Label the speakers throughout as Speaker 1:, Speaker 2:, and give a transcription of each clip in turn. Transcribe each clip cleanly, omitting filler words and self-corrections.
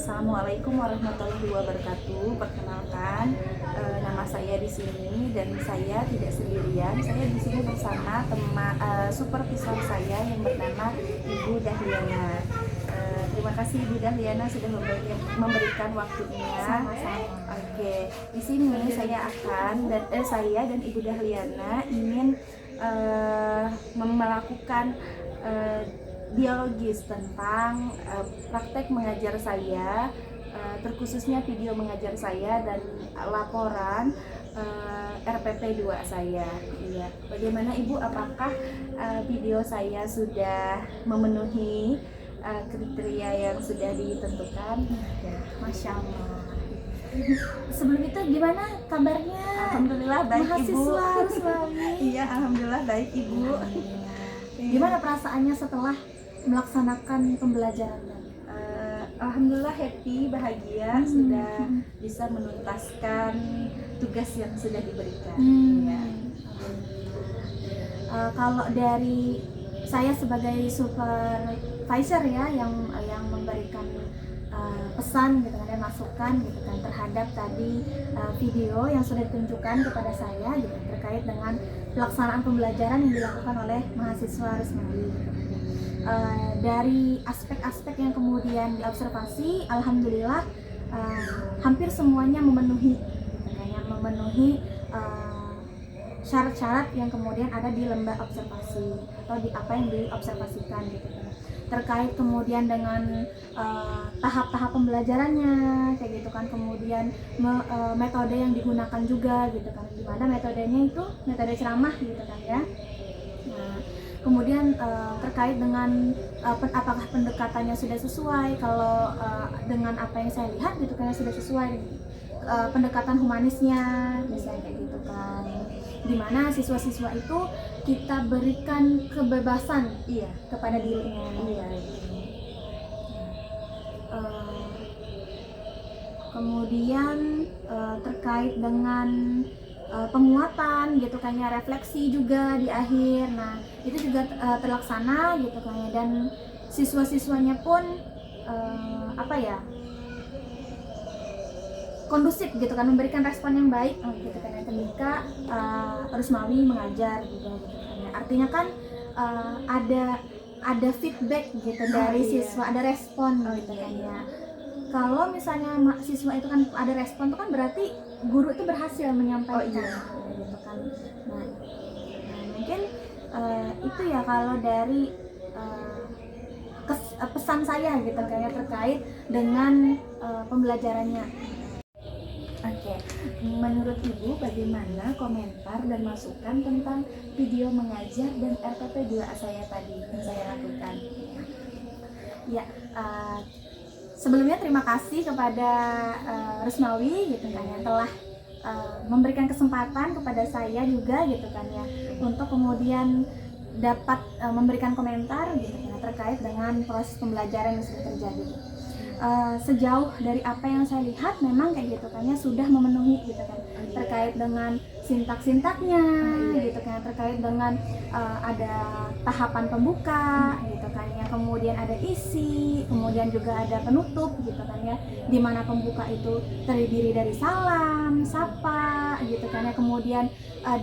Speaker 1: Assalamualaikum warahmatullahi wabarakatuh. Perkenalkan, nama saya di sini dan saya tidak sendirian. Saya di sini bersama supervisor saya yang bernama Ibu Dahliana. Terima kasih Ibu Dahliana sudah memberikan waktunya.
Speaker 2: Sama-sama.
Speaker 1: Oke, di sini saya dan Ibu Dahliana ingin melakukan dialogis tentang praktek mengajar saya, terkhususnya video mengajar saya dan laporan RPP 2 saya. Iya. Bagaimana Ibu, apakah video saya sudah memenuhi kriteria yang sudah ditentukan?
Speaker 2: Ya, Masya Allah. Sebelum itu gimana kabarnya?
Speaker 1: Alhamdulillah baik Ibu.
Speaker 2: Mahasiswa Rusmawi.
Speaker 1: Iya, alhamdulillah baik Ibu.
Speaker 2: Gimana perasaannya setelah melaksanakan pembelajaran?
Speaker 1: Alhamdulillah happy, bahagia, sudah bisa menuntaskan tugas yang sudah diberikan. Ya.
Speaker 2: Kalau dari saya sebagai supervisor ya yang memberikan pesan gitu kan, dan masukan gitu kan terhadap tadi video yang sudah ditunjukkan kepada saya gitu terkait dengan pelaksanaan pembelajaran yang dilakukan oleh mahasiswa Rusmawi gitu. Dari aspek-aspek yang kemudian diobservasi, alhamdulillah hampir semuanya memenuhi gitu kan, yang memenuhi syarat-syarat yang kemudian ada di lembar observasi atau di apa yang diobservasikan gitu kan. Terkait kemudian dengan tahap-tahap pembelajarannya kayak gitu kan, kemudian metode yang digunakan juga gitu kan, dimana metodenya itu metode ceramah gitu kan ya. Nah, kemudian terkait dengan apakah pendekatannya sudah sesuai, kalau dengan apa yang saya lihat gitu kan sudah sesuai pendekatan humanisnya misalnya kayak gitu kan, dimana siswa-siswa itu kita berikan kebebasan kepada dirinya. Kemudian terkait dengan penguatan gitu kan ya, refleksi juga di akhir. Nah itu juga terlaksana gitu kan ya, dan siswa-siswanya pun kondusif gitu kan, memberikan respon yang baik gitu kan ya, ketika Rusmawi mengajar juga gitu kan ya. Artinya kan ada feedback gitu dari siswa, ada respon gitu kan ya. Kalau misalnya siswa itu kan ada respon, itu kan berarti guru itu berhasil menyampaikan gitu kan. Nah mungkin itu ya kalau dari pesan saya gitu kayak terkait dengan pembelajarannya.
Speaker 1: Oke, menurut Ibu bagaimana komentar dan masukan tentang video mengajar dan RPP 2 saya tadi yang saya lakukan?
Speaker 2: Ya, sebelumnya terima kasih kepada Rusmawi gitu kan ya, telah memberikan kesempatan kepada saya juga gitu kan ya, untuk kemudian dapat memberikan komentar gitu kan terkait dengan proses pembelajaran yang sudah terjadi. Sejauh dari apa yang saya lihat memang kayak gitu kan ya, sudah memenuhi gitu kan terkait dengan sintak-sintaknya gitu kan, terkait dengan ada tahapan pembuka gitu kan ya, kemudian ada isi, kemudian juga ada penutup gitu kan ya, dimana pembuka itu terdiri dari salam, sapa gitu kan ya, kemudian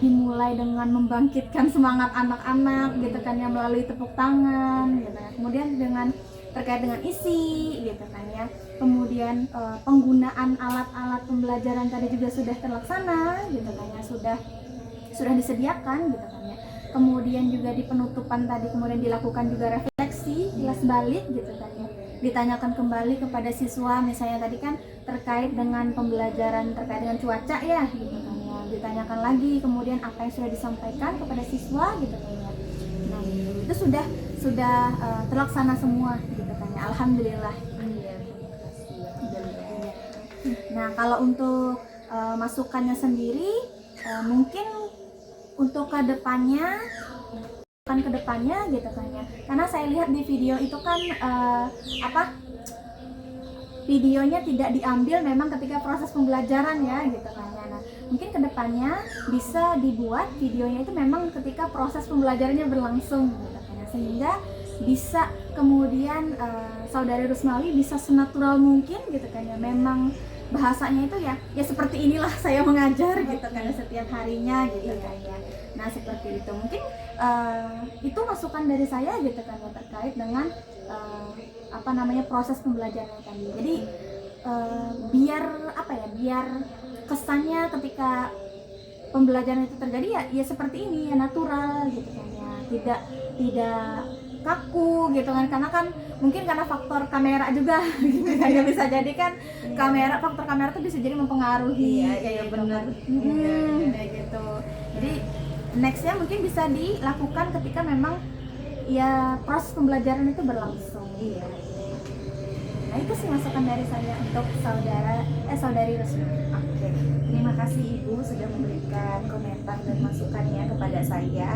Speaker 2: dimulai dengan membangkitkan semangat anak-anak gitu kan ya melalui tepuk tangan gitu ya, kemudian dengan terkait dengan isi gitu kan ya, kemudian penggunaan alat-alat pembelajaran tadi juga sudah terlaksana gitu kan ya, sudah disediakan gitu kan ya, kemudian juga di penutupan tadi kemudian dilakukan juga refleksi kilas balik gitu kan ya, ditanyakan kembali kepada siswa misalnya tadi kan terkait dengan pembelajaran terkait dengan cuaca ya gitu kan ya, ditanyakan lagi kemudian apa yang sudah disampaikan kepada siswa gitu kan ya. Nah itu sudah terlaksana semua gitu kan ya, alhamdulillah. Nah kalau untuk masukannya sendiri, mungkin untuk kedepannya gitu kan ya, karena saya lihat di video itu kan videonya tidak diambil memang ketika proses pembelajaran ya gitu kan ya. Nah mungkin kedepannya bisa dibuat videonya itu memang ketika proses pembelajarannya berlangsung gitu kan ya, sehingga bisa kemudian saudari Rusmawi bisa senatural mungkin gitu kan ya, memang bahasanya itu ya seperti inilah saya mengajar gitu kan setiap harinya gitu kan ya. Nah seperti itu mungkin itu masukan dari saya gitu kan ya, terkait dengan proses pembelajaran tadi. Jadi biar biar kesannya ketika pembelajaran itu terjadi ya seperti ini ya, natural gitu kan ya, tidak kaku gitu kan, karena kan mungkin karena faktor kamera juga gitu kan ya, bisa jadi kan faktor kamera tuh bisa jadi mempengaruhi kayak benar kayak gitu. Jadi nextnya mungkin bisa dilakukan ketika memang ya proses pembelajaran itu berlangsung. Nah itu sih masukan dari saya untuk saudari Rusmi.
Speaker 1: Oke, terima kasih Ibu sudah memberikan komentar dan masukannya kepada saya.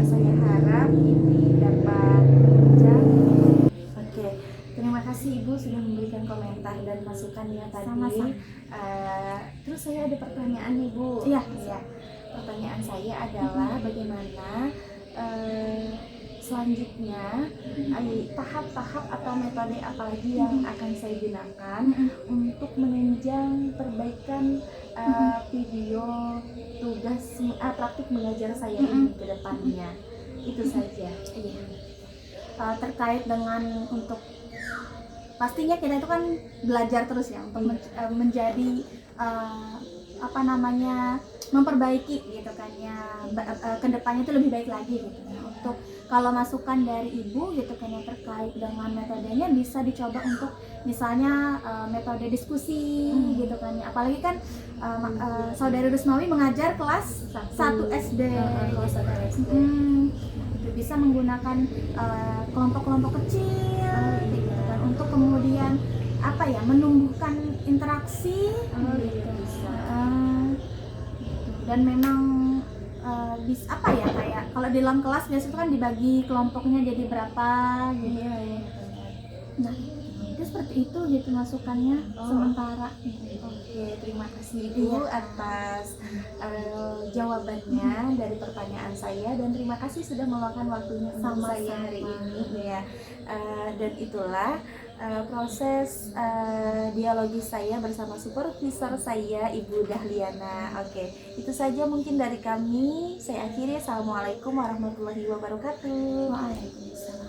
Speaker 1: Saya harap ini dapat menjawab. Oke, terima kasih Ibu sudah memberikan komentar dan masukannya tadi.
Speaker 2: Sama-sama.
Speaker 1: Terus saya ada pertanyaan nih Bu.
Speaker 2: Iya.
Speaker 1: Pertanyaan saya adalah bagaimana selanjutnya tahap-tahap atau metode apa lagi yang akan saya gunakan untuk menunjang perbaikan video tugas praktik mengajar saya ini ke depannya. Itu saja.
Speaker 2: Terkait dengan untuk pastinya kita itu kan belajar terus ya untuk menjadi memperbaiki gitu kan ya, kedepannya itu lebih baik lagi gitu ya. Untuk kalau masukan dari Ibu gitu kan ya terkait dengan metodenya bisa dicoba untuk misalnya metode diskusi gitu kan ya, apalagi kan saudari Rusmawi mengajar kelas 1 SD. Itu bisa menggunakan kelompok-kelompok kecil gitu kan, untuk kemudian menumbuhkan interaksi gitu. Dan memang kayak kalau di dalam kelas biasanya kan dibagi kelompoknya jadi berapa gitu. Nah itu seperti itu gitu masukannya sementara.
Speaker 1: Oke, terima kasih Ibu atas jawabannya dari pertanyaan saya, dan terima kasih sudah meluangkan waktunya sama saya hari ini ya. Dan itulah proses dialogis saya bersama supervisor saya Ibu Dahliana. Oke, itu saja mungkin dari kami. Saya akhiri. Assalamualaikum warahmatullahi wabarakatuh.
Speaker 2: Waalaikumsalam.